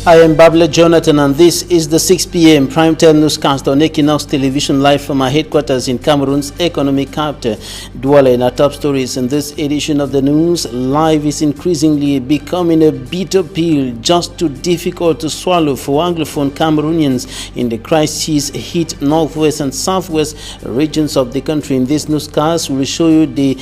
I am Babla Jonathan, and this is the 6 p.m. primetime newscast on Equinox Television, live from our headquarters in Cameroon's economic capital, Douala. In our top stories in this edition of the news, life is increasingly becoming a bitter pill, just too difficult to swallow for Anglophone Cameroonians in the crisis-hit northwest and southwest regions of the country. In this newscast, we will show you the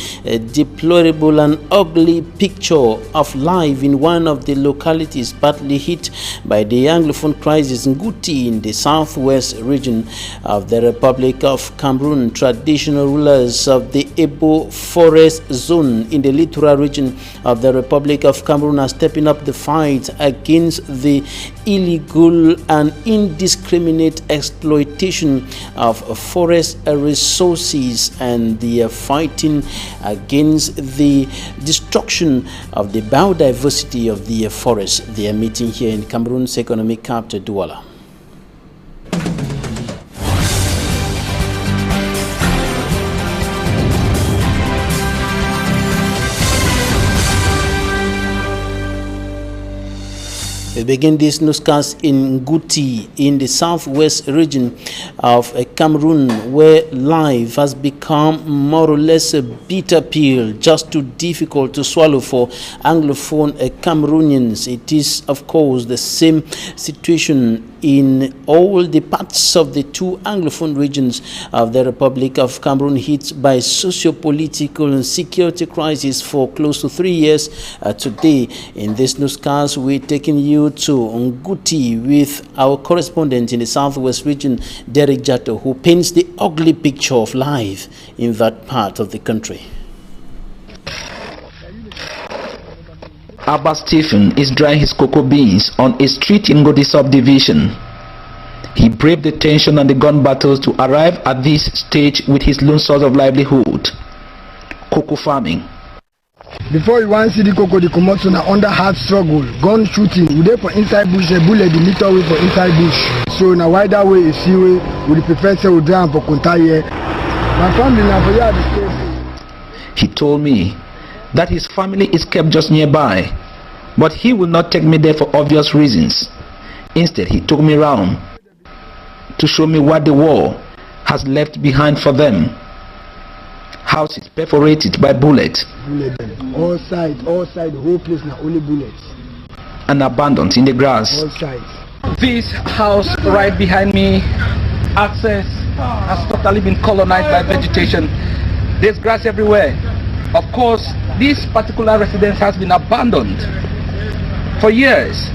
deplorable and ugly picture of life in one of the localities badly hit by the Anglophone crisis, Nguti, in the southwest region of the Republic of Cameroon. Traditional rulers of the Ebo Forest Zone in the littoral region of the Republic of Cameroon are stepping up the fight against the illegal and indiscriminate exploitation of forest resources, and they are fighting against the destruction of the biodiversity of the forest. They are meeting here in Cameroon's economic capital, Douala. We begin this newscast in Nguti, in the southwest region of Cameroon, where life has become more or less a bitter pill, just too difficult to swallow for Anglophone Cameroonians. It is, of course, the same situation in all the parts of the two Anglophone regions of the Republic of Cameroon, hit by socio-political and security crisis for close to 3 years today. In this newscast, we're taking you to Nguti with our correspondent in the southwest region, Derek Jato, who paints the ugly picture of life in that part of the country. Abba Stephen is drying his cocoa beans on a street in Nguti subdivision. He braved the tension and the gun battles to arrive at this stage with his lone source of livelihood, cocoa farming. Before you want to see the cocoa, the commotion under hard struggle, gun shooting, we dey for inside bush, a bullet the little way for inside bush. So in a wider way, you see way, we prefer to drown for Kuntaye. My family now for you the state. He told me that his family is kept just nearby, but he will not take me there for obvious reasons. Instead, he took me round to show me what the war has left behind for them. Houses perforated by bullets. All sides, the whole place now only bullets. And abandoned in the grass. All sides. This house right behind me, access has totally been colonized by vegetation. There's grass everywhere. Of course, this particular residence has been abandoned for years,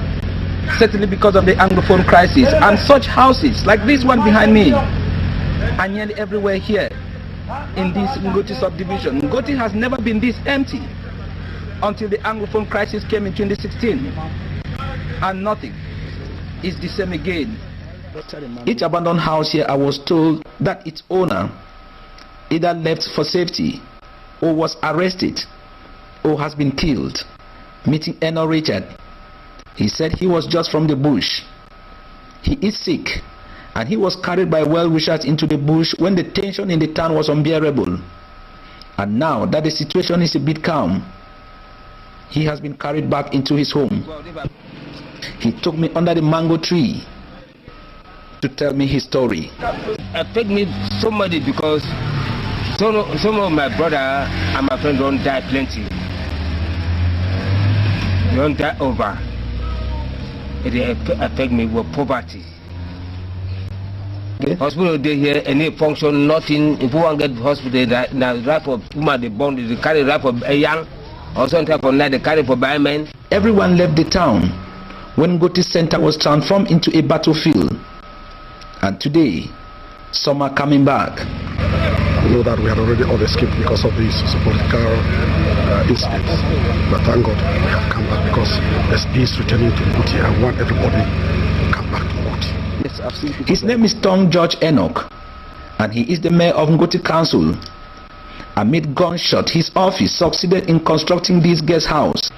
certainly because of the Anglophone crisis. And such houses, like this one behind me, are nearly everywhere here in this Nguti subdivision. Nguti has never been this empty until the Anglophone crisis came in 2016. And nothing is the same again. Each abandoned house here, I was told that its owner either left for safety, or was arrested, or has been killed. Meeting Eno Richard, he said he was just from the bush. He is sick, and he was carried by well-wishers into the bush when the tension in the town was unbearable. And now that the situation is a bit calm, he has been carried back into his home. He took me under the mango tree to tell me his story. It affected me so much because some of my brother and my friend don't die plenty. They don't die over. It affect me with poverty. Okay. Hospital they here, any function, nothing. If you want to get hospital, now right for woman they born, they carry right for a young, or sometimes for night they carry for by men. Everyone left the town when Nguti Center was transformed into a battlefield. And today, some are coming back. We know that we had already all escaped because of these political incidents. But thank God we have come back because there's peace returning to Nguti. I want everybody to come back to Nguti. Yes, absolutely. His name is Tom George Enoch, and he is the mayor of Nguti Council. Amid gunshot, his office succeeded in constructing this guest house.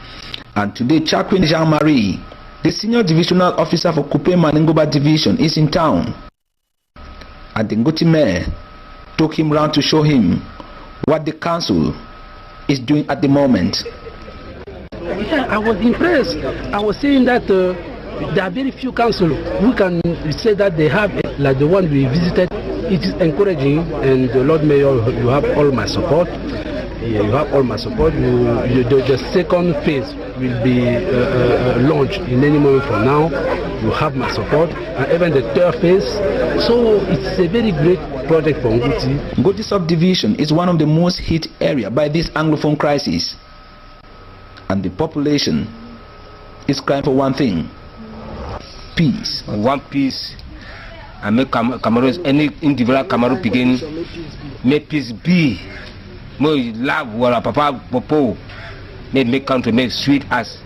And today, Chaplain Jean-Marie, the senior divisional officer for Coupe Maningoba Division, is in town. And the Nguti mayor took him round to show him what the council is doing at the moment. Yeah, I was impressed. I was saying that there are very few councils who can say that they have, like the one we visited. It is encouraging, and the Lord Mayor, you have all my support. Yeah, you have all my support. The second phase will be launched in any moment from now. You have my support, and even the third phase. So it's a very great project for Nguti. Nguti subdivision is one of the most hit areas by this Anglophone crisis, and the population is crying for one thing: peace. One peace. And make Cameroon, any individual Cameroon begin, make peace be. More love, WALLA, Papa, Popo, make country, make sweet as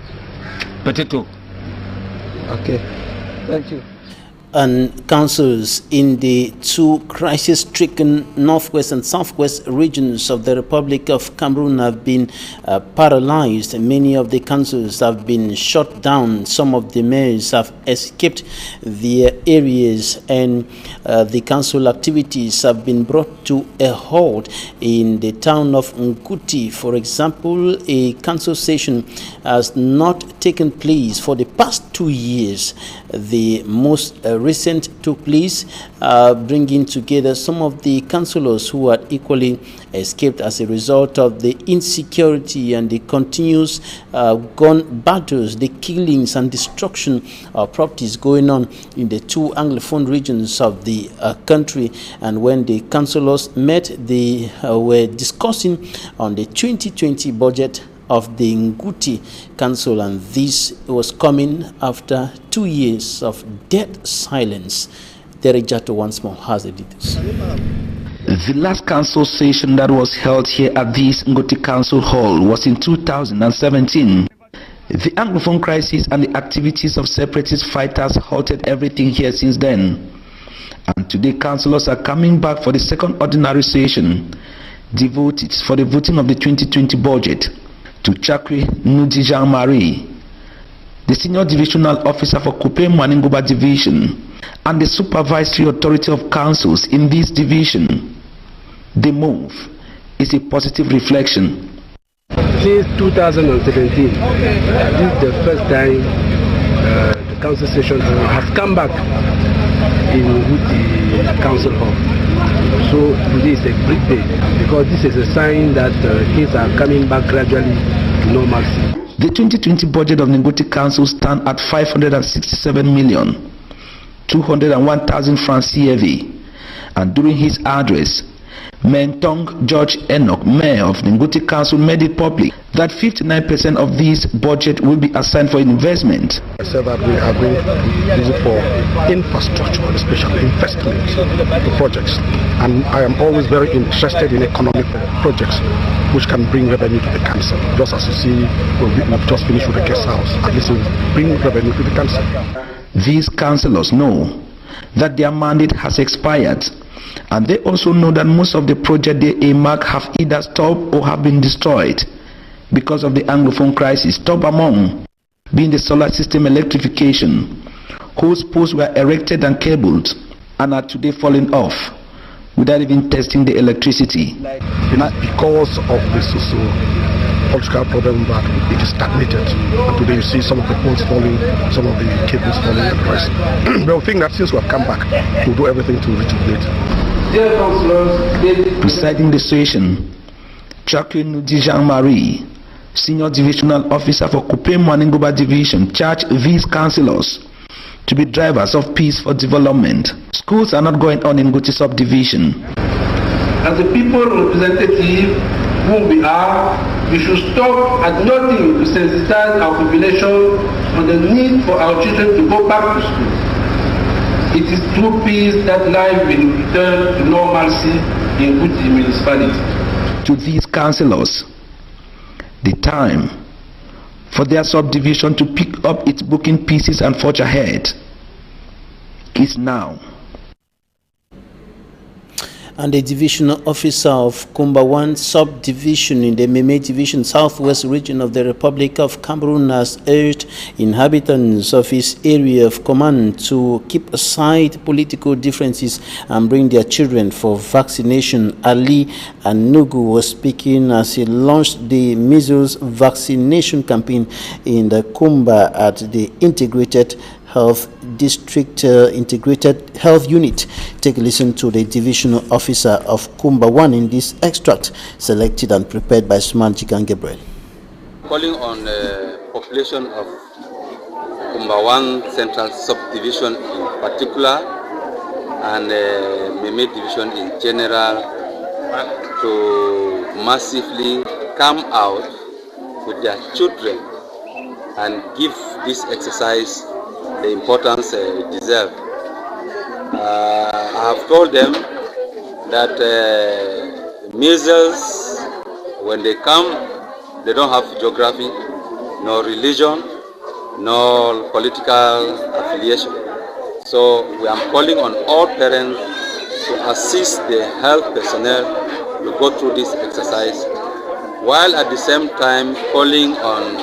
potato. Okay, thank you. And councils in the two crisis-stricken northwest and southwest regions of the Republic of Cameroon have been paralyzed. Many of the councils have been shut down. Some of the mayors have escaped their areas, and the council activities have been brought to a halt in the town of Nguti. For example, a council session has not taken place for the past 2 years. The most recent took place, bringing together some of the councillors who had equally escaped as a result of the insecurity and the continuous gun battles, the killings and destruction of properties going on in the two Anglophone regions of the country. And when the councillors met, they were discussing on the 2020 budget of the Nguti Council, and this was coming after 2 years of dead silence. Derek Jato once more has the details. The last council session that was held here at this Nguti Council Hall was in 2017. The Anglophone crisis and the activities of separatist fighters halted everything here since then. And today councillors are coming back for the second ordinary session, devoted for the voting of the 2020 budget. To Chakri Nudi Jean-Marie, the Senior Divisional Officer for Coupe Mwaningoba Division and the Supervisory Authority of Councils in this division, the move is a positive reflection. Since 2017, this is the first time the council session has come back in the council hall. So today is a great day because this is a sign that things are coming back gradually to normalcy. The 2020 budget of the Nguti Council stands at 567,201,000 francs CFA, and during his address, Mentong George Enoch, Mayor of the Nguti Council, made it public that 59% of this budget will be assigned for investment. I said that we are going to use it for infrastructure, especially investment projects. And I am always very interested in economic projects which can bring revenue to the council. Just as you see, we've just finished with the guest house. At least it will bring revenue to the council. These councillors know that their mandate has expired, and they also know that most of the projects they earmark have either stopped or have been destroyed because of the Anglophone crisis, top among being the solar system electrification, whose poles were erected and cabled and are today falling off without even testing the electricity. Because of the socio-political problem that it is stagnated, and today you see some of the poles falling, some of the cables falling and the rest. But we think that since we have come back, we'll do everything to rejuvenate. Presiding the session, Chakri Nudi Jean-Marie, Senior Divisional Officer for Coupe Mwaningoba Division, charged these councillors to be drivers of peace for development. Schools are not going on in Nguti subdivision. As the people representative who we are, we should stop at nothing to sensitize our population on the need for our children to go back to school. It is through peace that life will return to normalcy in Nguti municipality. To these councillors, the time for their subdivision to pick up its broken pieces and forge ahead is now. And the divisional officer of Kumba 1 subdivision in the Meme Division Southwest region of the Republic of Cameroon has urged inhabitants of his area of command to keep aside political differences and bring their children for vaccination. Ali Anugu was speaking as he launched the measles vaccination campaign in the Kumba at the integrated Health District Integrated Health Unit. Take a listen to the Divisional Officer of Kumba 1 in this extract, selected and prepared by Suman Jikan Gabriel. Calling on the population of Kumba 1 Central Subdivision in particular, and Meme Division in general, to massively come out with their children and give this exercise the importance it deserves. I have told them that measles, when they come, they don't have geography, no religion, no political affiliation. So we are calling on all parents to assist the health personnel to go through this exercise, while at the same time calling on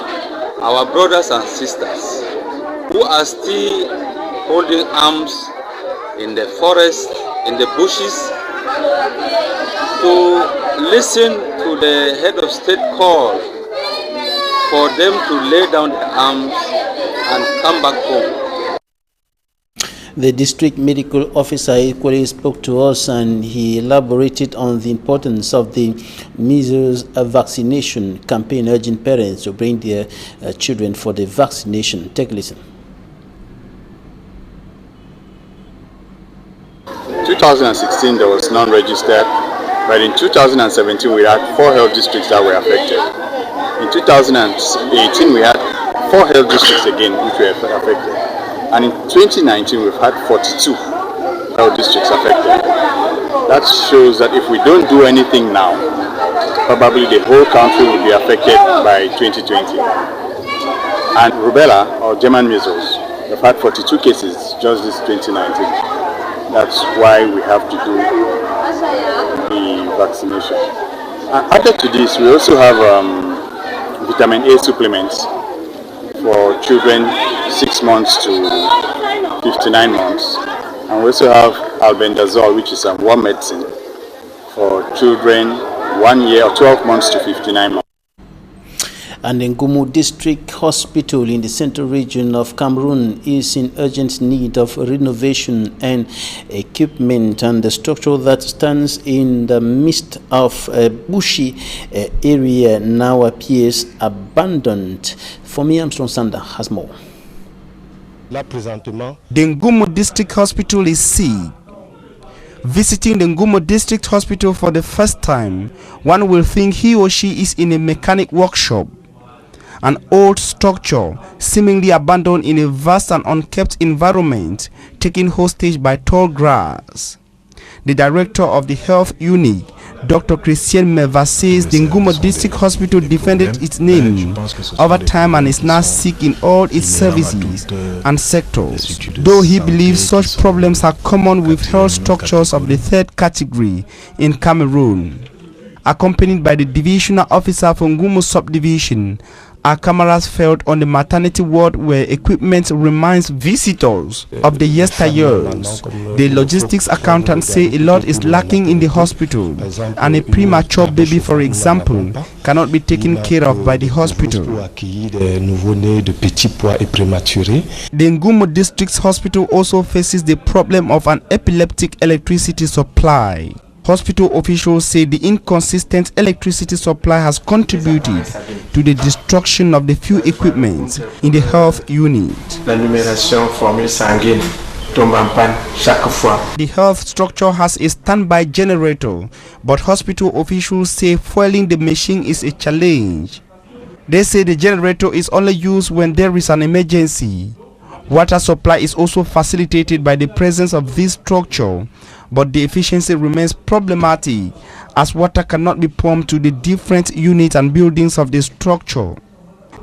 our brothers and sisters who are still holding arms in the forest, in the bushes, to listen to the head of state call for them to lay down their arms and come back home. The district medical officer equally spoke to us, and he elaborated on the importance of the measles vaccination campaign, urging parents to bring their children for the vaccination. Take a listen. 2016 there was non-registered, but in 2017 we had 4 health districts that were affected. In 2018 we had 4 health districts again which were affected. And in 2019, we've had 42 health districts affected. That shows that if we don't do anything now, probably the whole country will be affected by 2020. And rubella, or German measles, we've had 42 cases just this 2019. That's why we have to do the vaccination. And added to this, we also have vitamin A supplements for children 6 months to 59 months, and we also have albendazole, which is a warm medicine for children 1 year or 12 months to 59 months. And the Ngumu District Hospital in the central region of Cameroon is in urgent need of renovation and equipment, and the structure that stands in the midst of a bushy area now appears abandoned. For me, Armstrong Sander has more. The Ngumu District Hospital is sick. Visiting the Ngumu District Hospital for the first time, one will think he or she is in a mechanic workshop. An old structure, seemingly abandoned in a vast and unkept environment, taken hostage by tall grass. The director of the health unit, Dr. Christian Meva, says the Ngumu District Hospital defended its name over time and is now sick in all its services and sectors, though he believes such problems are common with health structures of the 3rd category in Cameroon. Accompanied by the divisional officer for Ngumu subdivision, our cameras felt on the maternity ward where equipment reminds visitors of the yesteryears. The logistics accountants say a lot is lacking in the hospital, and a premature baby, for example, cannot be taken care of by the hospital. The Ngumu District Hospital also faces the problem of an epileptic electricity supply. Hospital officials say the inconsistent electricity supply has contributed to the destruction of the few equipment in the health unit. The health structure has a standby generator, but hospital officials say fueling the machine is a challenge. They say the generator is only used when there is an emergency. Water supply is also facilitated by the presence of this structure, but the efficiency remains problematic as water cannot be pumped to the different units and buildings of the structure.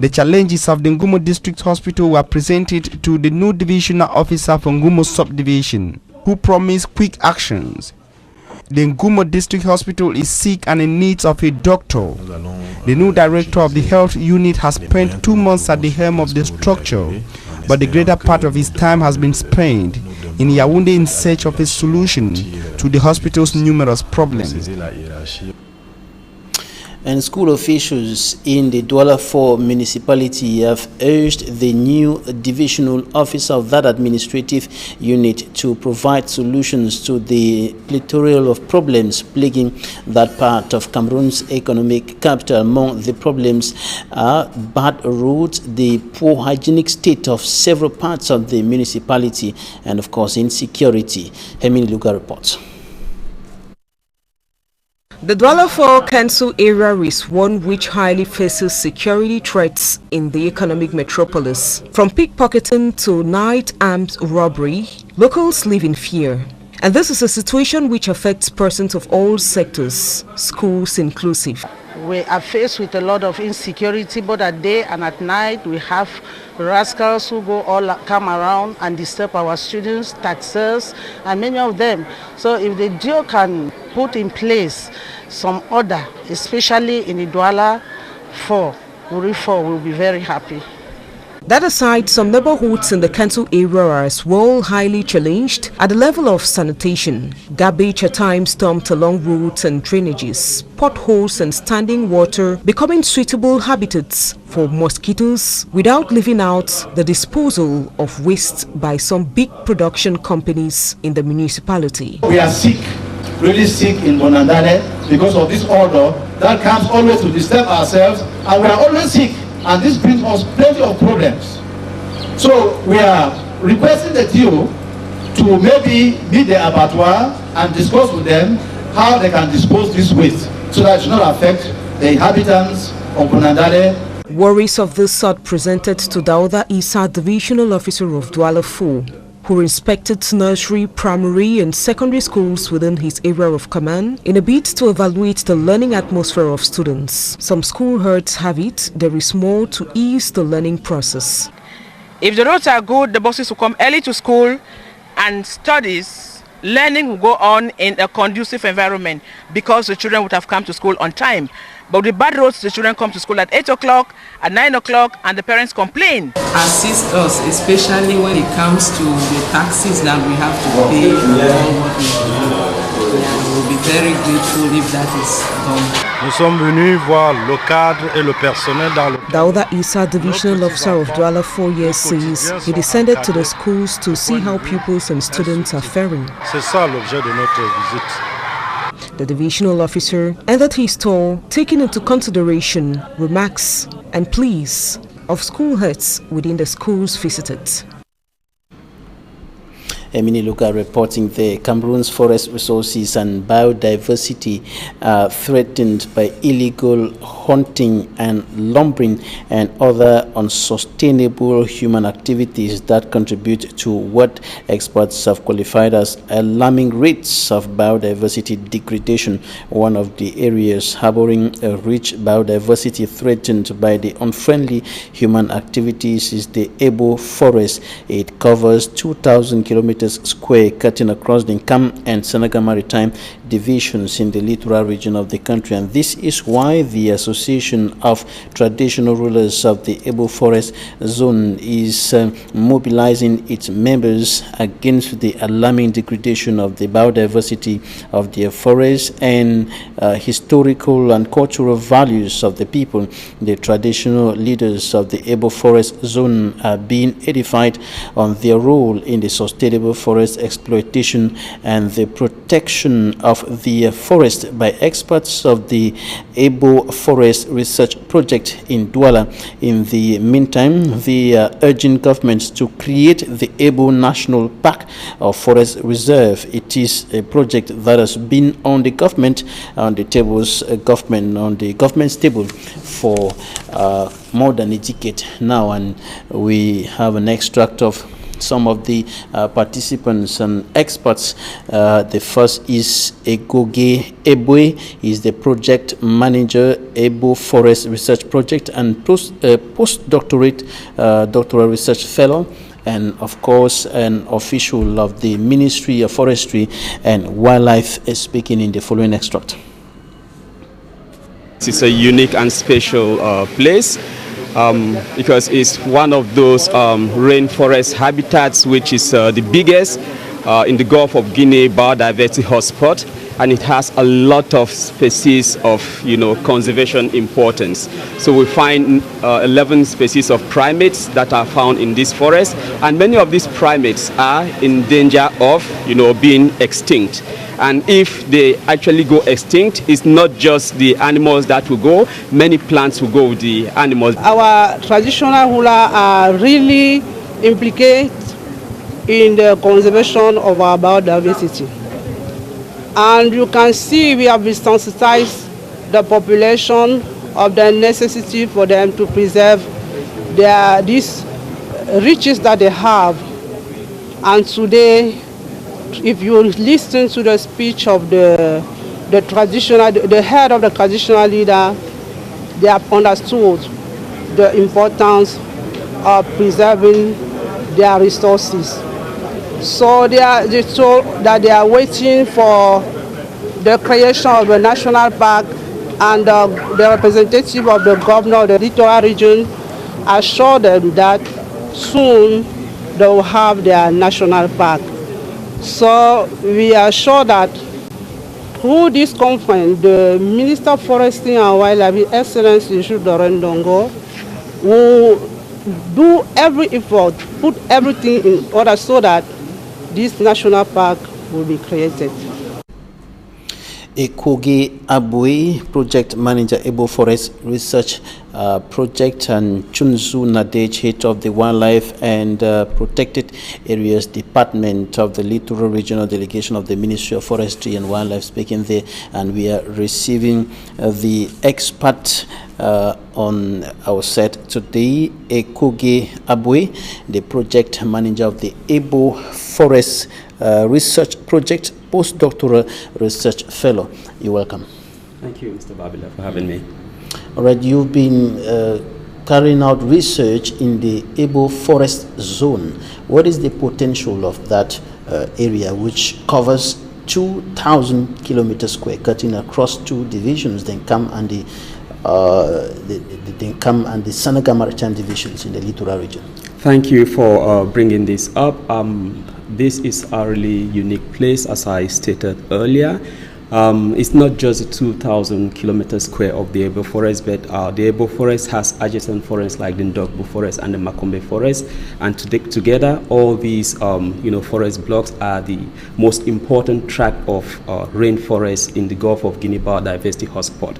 The challenges of the Ngumu District Hospital were presented to the new divisional officer for Ngumu subdivision, who promised quick actions. The Ngumu District Hospital is sick and in need of a doctor. The new director of the health unit has spent 2 months at the helm of the structure, but the greater part of his time has been spent in Yaoundé in search of a solution to the hospital's numerous problems. And school officials in the Douala 4 municipality have urged the new divisional officer of that administrative unit to provide solutions to the plethora of problems plaguing that part of Cameroon's economic capital. Among the problems are bad roads, the poor hygienic state of several parts of the municipality, and of course insecurity. Hemini Luga reports. The Douala 4 Council area is one which highly faces security threats in the economic metropolis. From pickpocketing to night armed robbery, locals live in fear. And this is a situation which affects persons of all sectors, schools inclusive. We are faced with a lot of insecurity, both at day and at night. We have rascals who come around and disturb our students, taxers, and many of them. So if the DO can put in place some order, especially in the Douala 4, Uri 4, we'll be very happy. That aside, some neighborhoods in the council area are as well highly challenged at the level of sanitation. Garbage at times dumped along roads and drainages, potholes and standing water becoming suitable habitats for mosquitoes, without leaving out the disposal of waste by some big production companies in the municipality. We are sick, really sick in Bonandale because of this order that comes always to disturb ourselves, and we are always sick. And this brings us plenty of problems. So we are requesting the DO to maybe meet the abattoir and discuss with them how they can dispose this waste so that it should not affect the inhabitants of Bonandale. Worries of this sort presented to Dauda Isa, Divisional Officer of Douala 4, who inspected nursery, primary and secondary schools within his area of command in a bid to evaluate the learning atmosphere of students. Some school heads have it, there is more to ease the learning process. If the roads are good, the buses will come early to school and studies, learning will go on in a conducive environment because the children would have come to school on time. But with bad roads, the children come to school at 8 o'clock, at 9 o'clock, and the parents complain. Assist us, especially when it comes to the taxes that we have to pay for all what we do. We'll be very grateful if that is done. Nous sommes venus voir le cadre et le personnel dans le... Dauda Isa, Divisional Officer of Douala 4 years, says he descended to the schools to see how pupils and students are faring. C'est ça l'objet de notre visite. The divisional officer ended his tour, taking into consideration remarks and pleas of school heads within the schools visited. Emini Luka reporting the Cameroon's forest resources and biodiversity are threatened by illegal hunting and lumbering and other unsustainable human activities that contribute to what experts have qualified as alarming rates of biodiversity degradation. One of the areas harboring a rich biodiversity threatened by the unfriendly human activities is the Ebo Forest. It covers 2,000 kilometers square, cutting across the Nkam and Senegal Maritime divisions in the littoral region of the country, and this is why the Association of Traditional Rulers of the Ebo Forest Zone is mobilizing its members against the alarming degradation of the biodiversity of their forests and historical and cultural values of the people. The traditional leaders of the Ebo Forest Zone are being edified on their role in the sustainable forest exploitation and the protection of the forest by experts of the Ebo Forest Research Project in Douala. In the meantime, they are urging governments to create the Ebo National Park or Forest Reserve. It is a project that has been on the government's table for more than a decade now, and we have an extract of some of the participants and experts. The first is Egoge Ebwe, is the project manager, Ebo Forest Research Project, and postdoctorate doctoral research fellow, and of course an official of the Ministry of Forestry and Wildlife, speaking in the following extract. It's a unique and special place because it's one of those rainforest habitats which is the biggest in the Gulf of Guinea biodiversity hotspot. and it has a lot of species of, conservation importance. So we find 11 species of primates that are found in this forest, and many of these primates are in danger of, being extinct. And if they actually go extinct, it's not just the animals that will go, many plants will go with the animals. Our traditional hula are really implicated in the conservation of our biodiversity. And you can see we have sensitized the population of the necessity for them to preserve these riches that they have. And today, if you listen to the speech of the head of the traditional leader, they have understood the importance of preserving their resources. So they told that they are waiting for the creation of a national park, and the representative of the governor of the littoral region assured them that soon they will have their national park. So we are sure that through this conference, the Minister of Forestry and Wildlife, His Excellency Doren Dongo, will do every effort, put everything in order so that this national park will be created. Ekoge Abui, Project Manager, Ebo Forest Research Project, and Chunzu Nadej, Head of the Wildlife and Protected Areas Department of the Littoral Regional Delegation of the Ministry of Forestry and Wildlife, speaking there. And we are receiving the expert on our set today, Ekoge Abui, the Project Manager of the Ebo Forest Research Project, Postdoctoral Research Fellow. You're welcome. Thank you, Mr. Babila, for having me. All right, you've been carrying out research in the Ebo Forest Zone. What is the potential of that area, which covers 2,000 kilometers square, cutting across two divisions, the Nkam and the Sanaga Maritime divisions in the littoral region? Thank you for bringing this up. This is a really unique place, as I stated earlier. It's not just the 2,000 kilometers square of the Ebo Forest, but the Ebo Forest has adjacent forests like the Ndogbu Forest and the Makombe Forest, and together all these forest blocks are the most important tract of rainforest in the Gulf of Guinea biodiversity hotspot.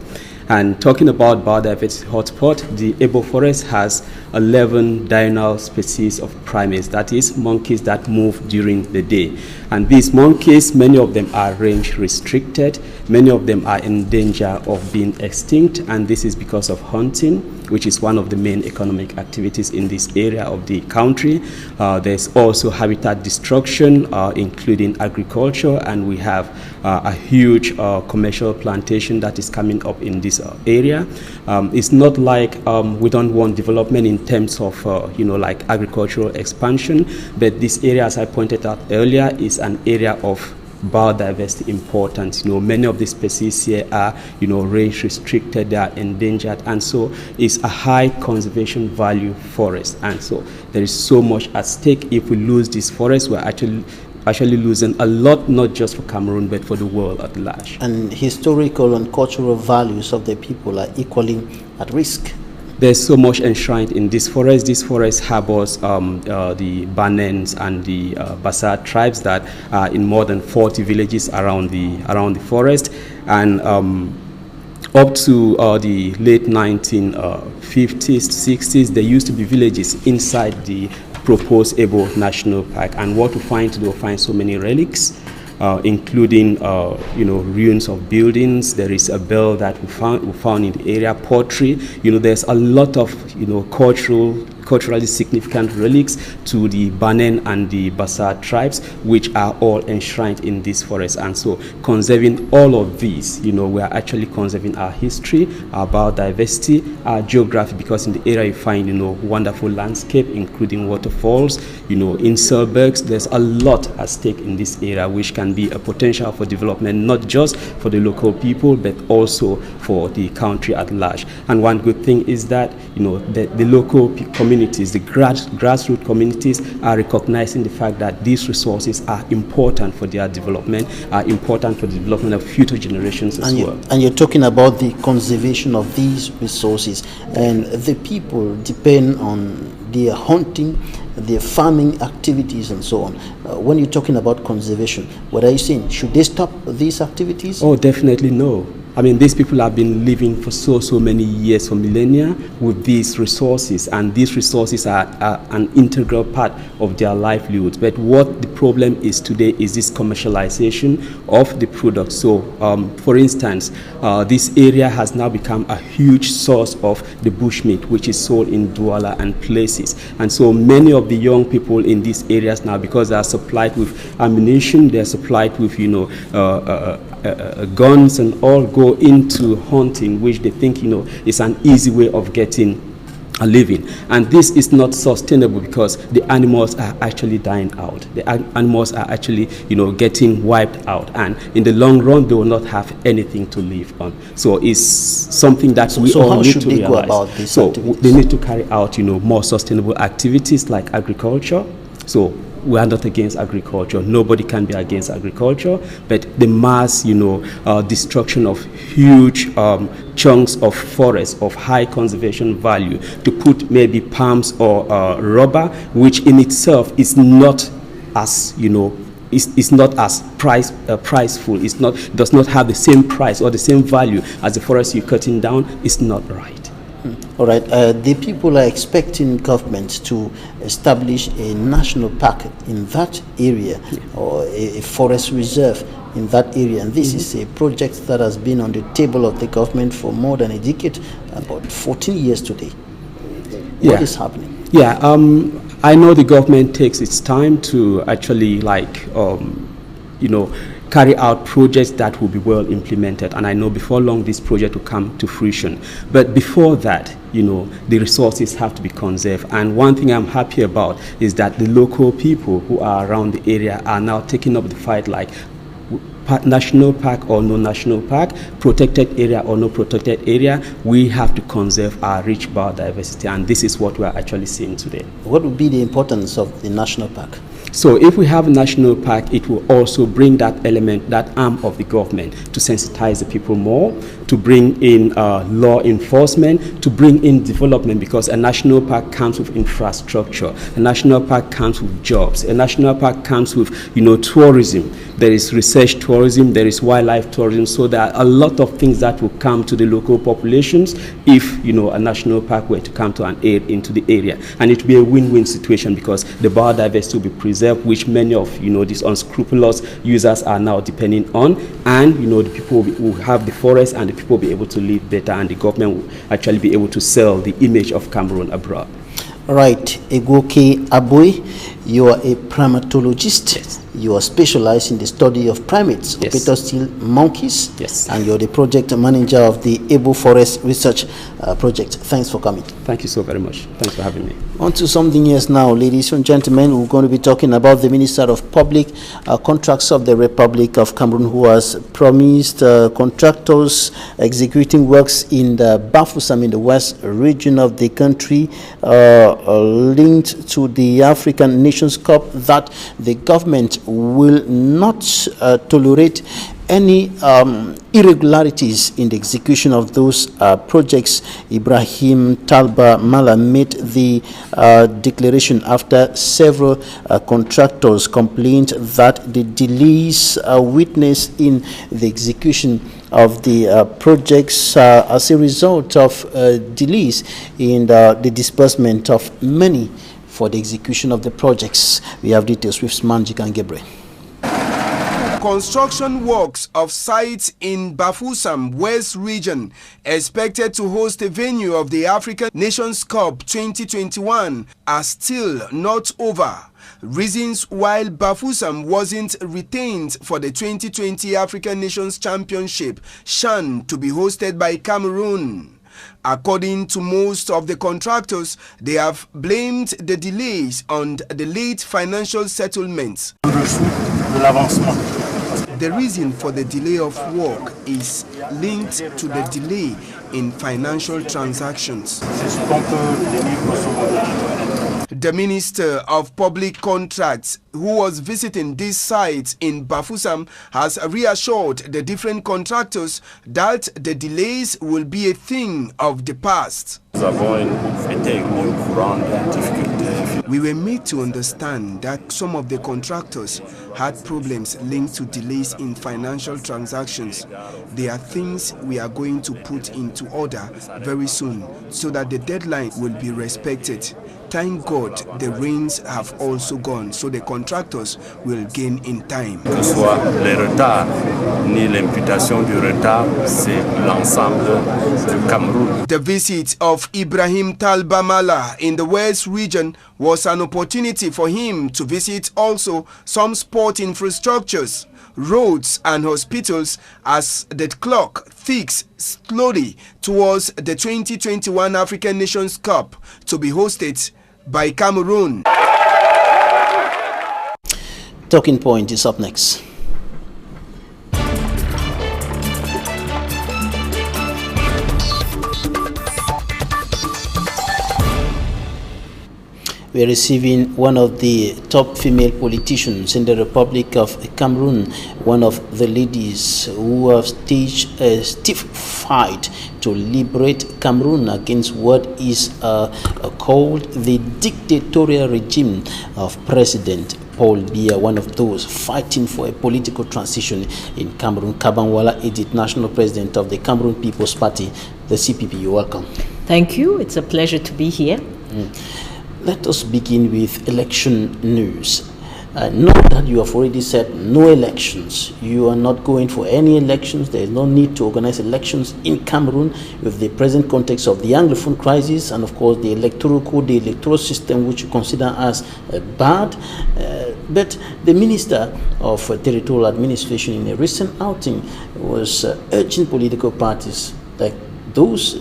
And talking about biodiversity hotspot, the Ebo Forest has 11 diurnal species of primates, that is, monkeys that move during the day. And these monkeys, many of them are range restricted, many of them are in danger of being extinct, and this is because of hunting, which is one of the main economic activities in this area of the country. There's also habitat destruction, including agriculture, and we have a huge commercial plantation that is coming up in this area. It's not like we don't want development in terms of like agricultural expansion, but this area, as I pointed out earlier, is an area of biodiversity importance. Many of the species here are range restricted, they are endangered, and so it's a high conservation value forest. And so there is so much at stake. If we lose this forest, we're actually losing a lot, not just for Cameroon, but for the world at large. And historical and cultural values of the people are equally at risk. There's so much enshrined in this forest. This forest harbors the Banens and the Bassa tribes that are in more than 40 villages around the forest, and up to the late 1950s, 60s, there used to be villages inside the proposed Ebo National Park, and what we find, we'll find so many relics, including ruins of buildings. There is a bell that we found in the area, pottery. There's a lot of culturally significant relics to the Banen and the Bassa tribes, which are all enshrined in this forest. And so conserving all of these, we are actually conserving our history, our biodiversity, our geography, because in the area you find wonderful landscape, including waterfalls, inselbergs. There's a lot at stake in this area, which can be a potential for development, not just for the local people, but also for the country at large. And one good thing is that the local community communities, the grassroots communities are recognizing the fact that these resources are important for their development, are important for the development of future generations as well. And you're talking about the conservation of these resources, and the people depend on their hunting, their farming activities and so on. When you're talking about conservation, what are you saying? Should they stop these activities? Oh, definitely no. I mean, these people have been living for so many years, for millennia, with these resources, and these resources are an integral part of their livelihoods. But what the problem is today is this commercialization of the product. So, for instance, this area has now become a huge source of the bushmeat, which is sold in Douala and places. And so many of the young people in these areas now, because they are supplied with ammunition, they are supplied with, guns and all, go into hunting, which they think, is an easy way of getting a living. And this is not sustainable because the animals are actually dying out. The animals are actually, getting wiped out. And in the long run, they will not have anything to live on. So it's something that we all need to realize. Go about this so activities? They need to carry out, more sustainable activities like agriculture. So we are not against agriculture. Nobody can be against agriculture, but the mass, destruction of huge chunks of forest of high conservation value to put maybe palms or rubber, which in itself is not as, is not as priceful. Does not have the same price or the same value as the forest you're cutting down. Is not right. All right, the people are expecting government to establish a national park in that area, or a forest reserve in that area, and this is a project that has been on the table of the government for more than a decade, about 14 years today. What is happening? Yeah, I know the government takes its time to actually carry out projects that will be well implemented, and I know before long this project will come to fruition. But before that, the resources have to be conserved. And one thing I'm happy about is that the local people who are around the area are now taking up the fight, like national park or no national park, protected area or no protected area. We have to conserve our rich biodiversity, and this is what we are actually seeing today. What would be the importance of the national park? So if we have a national park, it will also bring that element, that arm of the government, to sensitize the people more, to bring in law enforcement, to bring in development, because a national park comes with infrastructure, a national park comes with jobs, a national park comes with, tourism. There is research tourism, there is wildlife tourism, so there are a lot of things that will come to the local populations if, a national park were to come to an aid into the area. And it will be a win-win situation because the biodiversity will be preserved, which many of, these unscrupulous users are now depending on, and, the people will have the forest and the people will be able to live better, and the government will actually be able to sell the image of Cameroon abroad. All right, Egoke Aboy, you are a primatologist. Yes. You are specialized in the study of primates, opetostyle monkeys, and you're the project manager of the Ebo Forest Research Project. Thanks for coming. Thank you so very much. Thanks for having me. On to something else now, ladies and gentlemen. We're going to be talking about the Minister of Public Contracts of the Republic of Cameroon, who has promised contractors executing works in the Bafoussam in the west region of the country linked to the African Nations Cup that the government will not tolerate any irregularities in the execution of those projects. Ibrahim Talba Mala made the declaration after several contractors complained that the delays witnessed in the execution of the projects as a result of delays in the disbursement of money for the execution of the projects. We have details with Smanjik and Gebre. Construction works of sites in Bafoussam West region expected to host a venue of the African Nations Cup 2021 are still not over. Reasons why Bafoussam wasn't retained for the 2020 African Nations Championship (CHAN) to be hosted by Cameroon. According to most of the contractors, they have blamed the delays on the late financial settlements. The reason for the delay of work is linked to the delay in financial transactions. The Minister of Public Contracts, who was visiting these sites in Bafoussam, has reassured the different contractors that the delays will be a thing of the past. We were made to understand that some of the contractors had problems linked to delays in financial transactions. There are things we are going to put into order very soon so that the deadline will be respected. Thank God the rains have also gone, so the contractors will gain in time. Que soit les retards ni l'imputation du retard, c'est l'ensemble du Cameroun. The visit of Ibrahim Talba Mala in the West region was an opportunity for him to visit also some sport infrastructures, roads and hospitals as the clock ticks slowly towards the 2021 African Nations Cup to be hosted by Cameroon. Talking Point is up next. We are receiving one of the top female politicians in the Republic of Cameroon, one of the ladies who have staged a stiff fight to liberate Cameroon against what is called the dictatorial regime of President Paul Biya, one of those fighting for a political transition in Cameroon. KABANG, Edith, National President of the Cameroon People's Party, the CPP. You're welcome. Thank you. It's a pleasure to be here. Let us begin with election news. Know that you have already said no elections. You are not going for any elections. There is no need to organize elections in Cameroon with the present context of the Anglophone crisis and, of course, the electoral code, the electoral system, which you consider as bad. But the Minister of Territorial Administration in a recent outing was urging political parties like those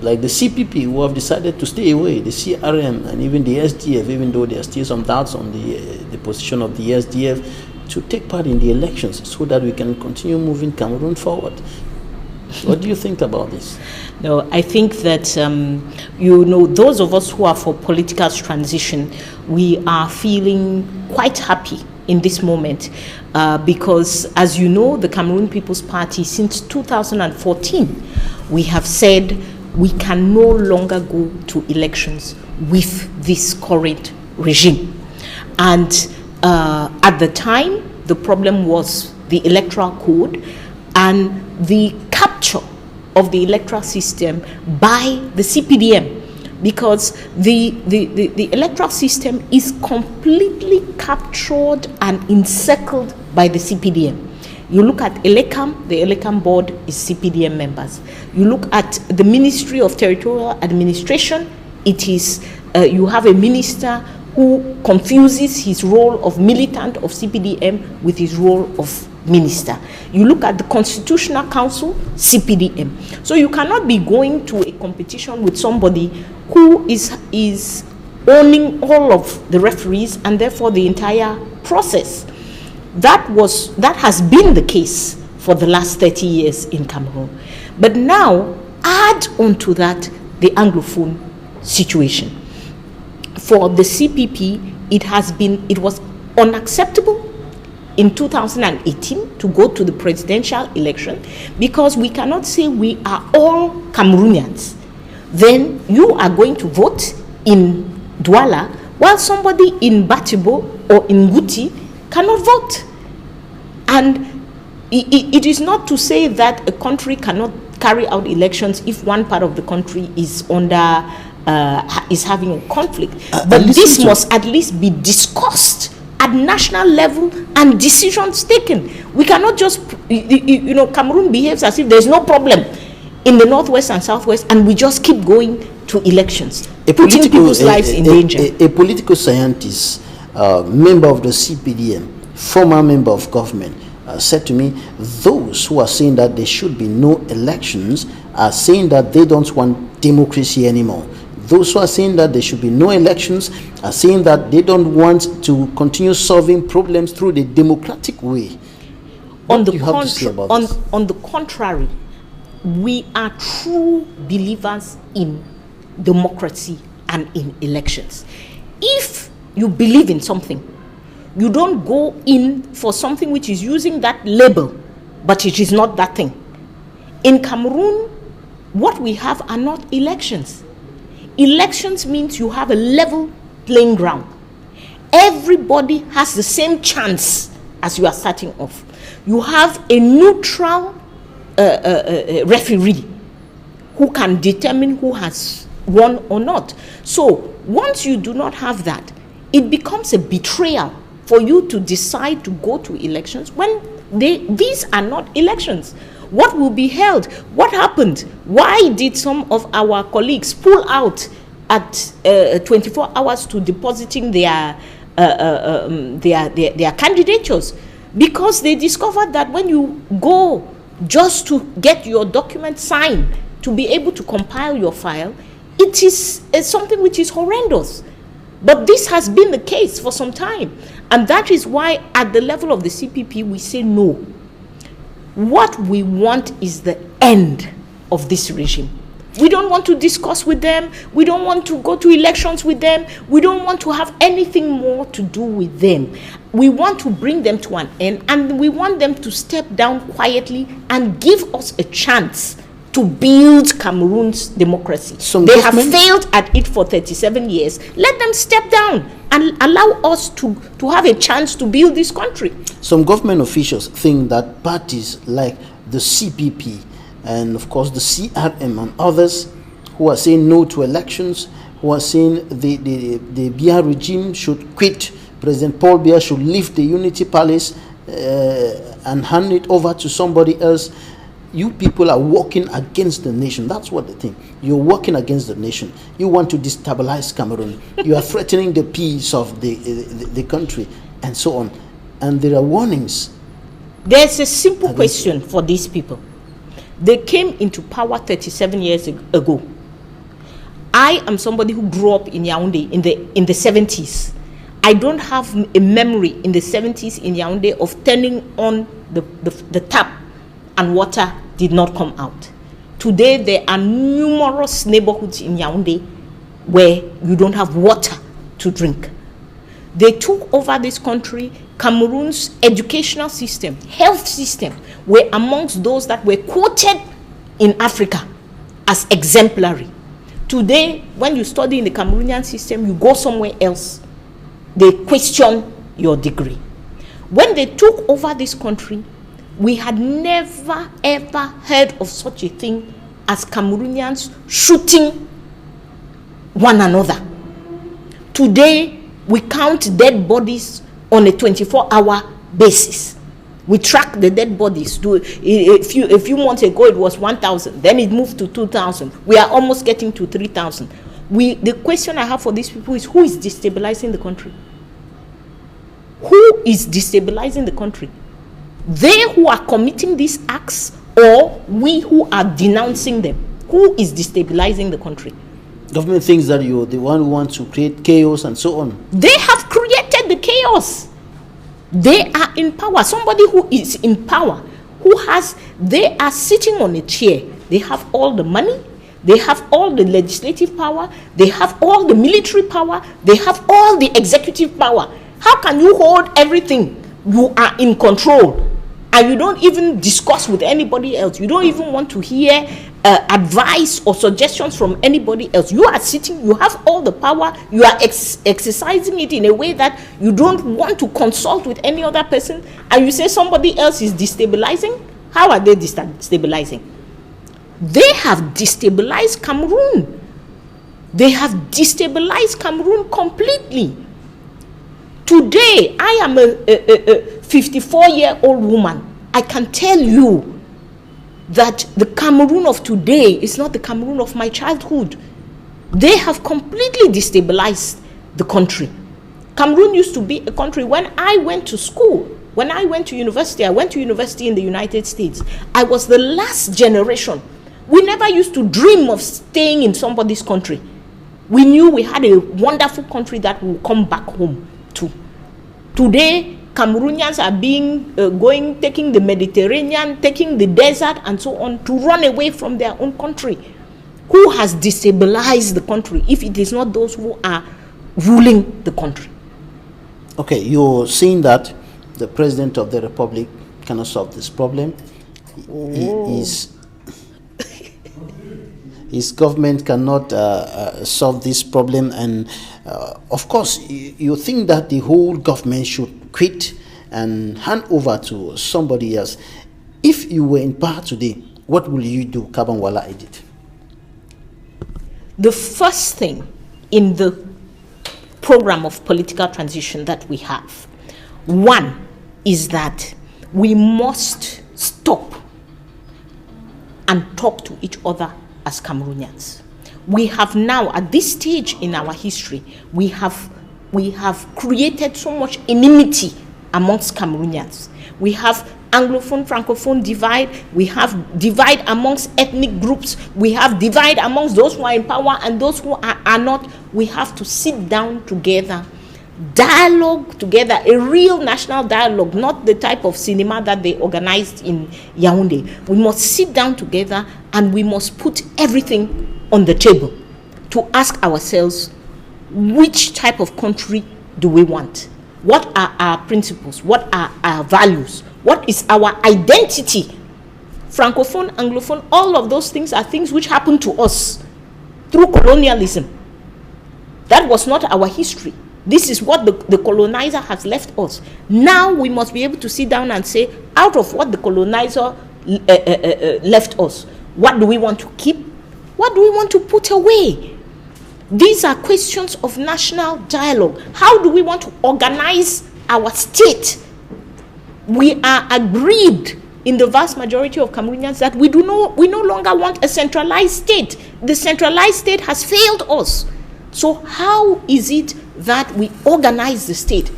like the CPP who have decided to stay away, the CRM and even the SDF, even though there are still some doubts on the position of the SDF, to take part in the elections so that we can continue moving Cameroon forward. What do you think about this? No, I think that, those of us who are for political transition, we are feeling quite happy in this moment because, as you know, the Cameroon People's Party, since 2014, we have said we can no longer go to elections with this current regime. And at the time, the problem was the electoral code and the capture of the electoral system by the CPDM, because the electoral system is completely captured and encircled by the CPDM. You look at ELECAM, the ELECAM board is CPDM members. You look at the Ministry of Territorial Administration, it is, you have a minister who confuses his role of militant of CPDM with his role of minister. You look at the Constitutional Council, CPDM. So you cannot be going to a competition with somebody who is owning all of the referees and therefore the entire process. That has been the case for the last 30 years in Cameroon. But now, add onto that the Anglophone situation. For the CPP, it was unacceptable in 2018 to go to the presidential election because we cannot say we are all Cameroonians. Then you are going to vote in Douala while somebody in Batibo or in Guti cannot vote. And it is not to say that a country cannot carry out elections if one part of the country is is having a conflict. But this must at least be discussed at national level and decisions taken. We cannot just, Cameroon behaves as if there's no problem in the northwest and southwest, and we just keep going to elections, putting people's lives in danger. A political scientist, member of the CPDM, former member of government, said to me, those who are saying that there should be no elections are saying that they don't want democracy anymore. Those who are saying that there should be no elections are saying that they don't want to continue solving problems through the democratic way. What do you have to say about this? On the contrary, we are true believers in democracy and in elections. If you believe in something, you don't go in for something which is using that label, but it is not that thing. In Cameroon, what we have are not elections. Elections means you have a level playing ground. Everybody has the same chance as you are starting off. You have a neutral referee who can determine who has won or not. So once you do not have that, it becomes a betrayal for you to decide to go to elections when these are not elections. What will be held? What happened? Why did some of our colleagues pull out at 24 hours to depositing their candidatures? Because they discovered that when you go just to get your document signed to be able to compile your file, it is something which is horrendous. But this has been the case for some time. And that is why at the level of the CPP, we say no. What we want is the end of this regime. We don't want to discuss with them. We don't want to go to elections with them. We don't want to have anything more to do with them. We want to bring them to an end, and we want them to step down quietly and give us a chance to build Cameroon's democracy. They have failed at it for 37 years. Let them step down and allow us to have a chance to build this country. Some government officials think that parties like the CPP and of course the CRM and others who are saying no to elections, who are saying the Biya regime should quit, President Paul Biya should leave the Unity Palace and hand it over to somebody else. You people are working against the nation. That's what they think. You're working against the nation. You want to destabilize Cameroon. You are threatening the peace of the country and so on. And there are warnings. There's a simple question for these people. They came into power 37 years ago. I am somebody who grew up in Yaoundé in the 70s. I don't have a memory in the 70s in Yaoundé of turning on the tap and water did not come out. Today there are numerous neighborhoods in Yaoundé where you don't have water to drink. They took over this country. Cameroon's educational system, health system were amongst those that were quoted in Africa as exemplary. Today, when you study in the Cameroonian system, you go somewhere else, they question your degree. When they took over this country, we had never ever heard of such a thing as Cameroonians shooting one another. Today, we count dead bodies on a 24-hour basis. We track the dead bodies. A few months ago, it was 1,000. Then it moved to 2,000. We are almost getting to 3,000. The question I have for these people is, who is destabilizing the country? Who is destabilizing the country? They who are committing these acts, or we who are denouncing them? Who is destabilizing the country? Government thinks that you're the one who wants to create chaos and so on. They have created the chaos. They are in power. Somebody who is in power, they are sitting on a chair. They have all the money. They have all the legislative power. They have all the military power. They have all the executive power. How can you hold everything? You are in control. And you don't even discuss with anybody else. You don't even want to hear advice or suggestions from anybody else. You are sitting, you have all the power, you are exercising it in a way that you don't want to consult with any other person, and you say somebody else is destabilizing. How are they destabilizing? They have destabilized Cameroon. They have destabilized Cameroon completely. Today, I am a 54-year-old woman. I can tell you that the Cameroon of today is not the Cameroon of my childhood. They have completely destabilized the country. Cameroon used to be a country when I went to school, when I went to university. I went to university in the United States. I was the last generation. We never used to dream of staying in somebody's country. We knew we had a wonderful country that we'll come back home to. Today, Cameroonians are taking the Mediterranean, taking the desert and so on to run away from their own country. Who has destabilized the country if it is not those who are ruling the country? Okay, you're saying that the President of the Republic cannot solve this problem. His government cannot solve this problem, and of course you think that the whole government should quit and hand over to somebody else. If you were in power today, what will you do, KABANG, WALLA, Edith? The first thing in the program of political transition that we have, one is that we must stop and talk to each other as Cameroonians. We have now, at this stage in our history, we have created so much enmity amongst Cameroonians. We have Anglophone, Francophone divide. We have divide amongst ethnic groups. We have divide amongst those who are in power and those who are not. We have to sit down together, dialogue together, a real national dialogue, not the type of cinema that they organized in Yaoundé. We must sit down together and we must put everything on the table to ask ourselves, which type of country do we want? What are our principles? What are our values? What is our identity? Francophone, Anglophone, all of those things are things which happened to us through colonialism. That was not our history. This is what the colonizer has left us. Now we must be able to sit down and say, out of what the colonizer left us, what do we want to keep? What do we want to put away? These are questions of national dialogue. How do we want to organize our state? We are agreed in the vast majority of Cameroonians that we no longer want a centralized state. The centralized state has failed us. So how is it that we organize the state?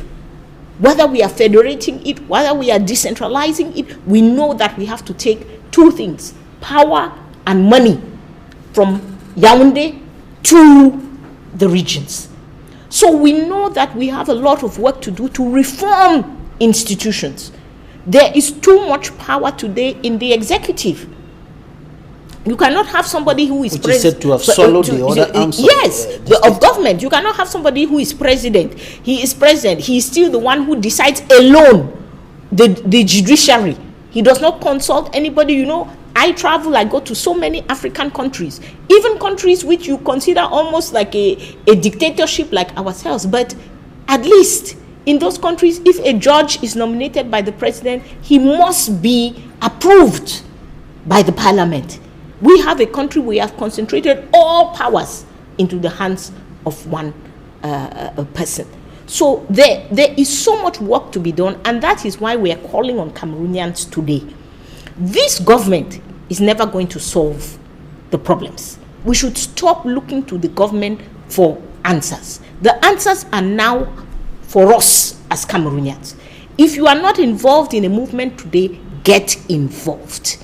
Whether we are federating it, whether we are decentralizing it, we know that we have to take two things: power and money from Yaoundé to the regions. So we know that we have a lot of work to do to reform institutions. There is too much power today in the executive. You cannot have somebody who is president to have swallowed the other arms of government. You cannot have somebody who is president. He is president. He is still the one who decides alone the judiciary. He does not consult anybody. You know, I travel, I go to so many African countries, even countries which you consider almost like a dictatorship like ourselves. But at least in those countries, if a judge is nominated by the president, he must be approved by the parliament. We have a country where we have concentrated all powers into the hands of one person. So there is so much work to be done, and that is why we are calling on Cameroonians today. This government is never going to solve the problems. We should stop looking to the government for answers. The answers are now for us as Cameroonians. If you are not involved in a movement today, get involved.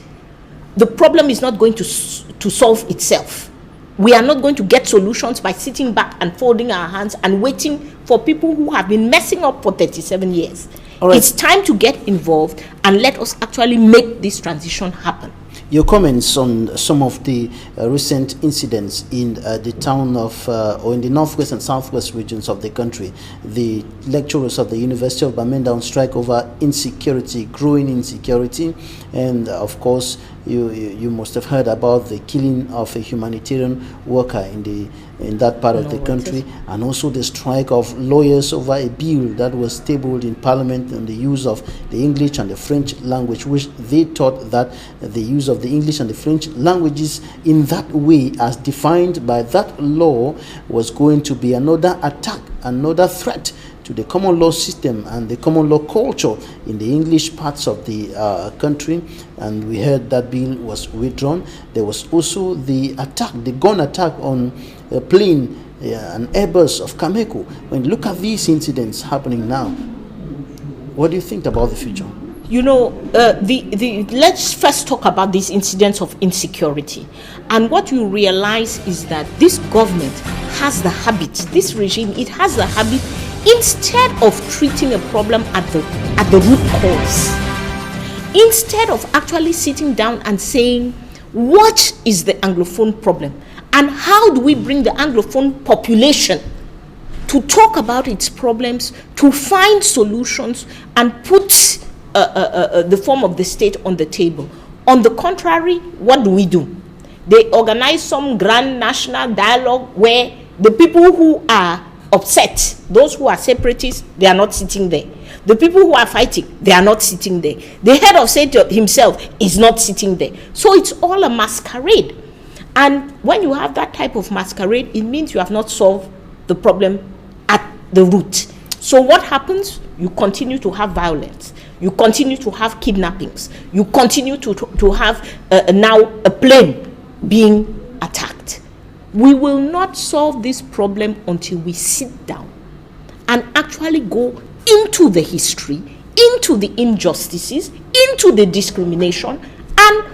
The problem is not going to solve itself. We are not going to get solutions by sitting back and folding our hands and waiting for people who have been messing up for 37 years. Right. It's time to get involved and let us actually make this transition happen. Your comments on some of the recent incidents in the town of, or in the northwest and southwest regions of the country. The lecturers of the University of Bamenda on strike over insecurity, growing insecurity, and of course, you must have heard about the killing of a humanitarian worker in that part of the country, and also the strike of lawyers over a bill that was tabled in Parliament on the use of the English and the French language, which they thought that the use of the English and the French languages in that way, as defined by that law, was going to be another attack, another threat to the common law system and the common law culture in the English parts of the country. And we heard that bill was withdrawn. There was also the attack, the gun attack on a plane, an Airbus of Cameco. When you look at these incidents happening now, what do you think about the future? You know, let's first talk about these incidents of insecurity. And what you realize is that this government has the habit, this regime, it has the habit, instead of treating a problem at the root cause, instead of actually sitting down and saying, what is the Anglophone problem? And how do we bring the Anglophone population to talk about its problems, to find solutions, and put the form of the state on the table? On the contrary, what do? They organize some grand national dialogue where the people who are upset, those who are separatists, they are not sitting there. The people who are fighting, they are not sitting there. The head of state himself is not sitting there. So it's all a masquerade. And when you have that type of masquerade, it means you have not solved the problem at the root. So what happens? You continue to have violence. You continue to have kidnappings. You continue to have now a plane being attacked. We will not solve this problem until we sit down and actually go into the history, into the injustices, into the discrimination, and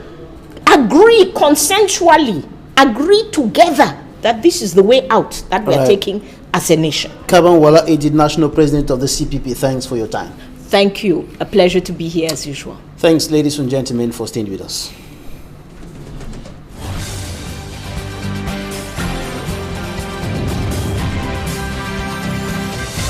agree consensually, agree together that this is the way out that we are taking as a nation. KABANG WALLA, Edith, National President of the CPP, thanks for your time. Thank you. A pleasure to be here as usual. Thanks, ladies and gentlemen, for staying with us.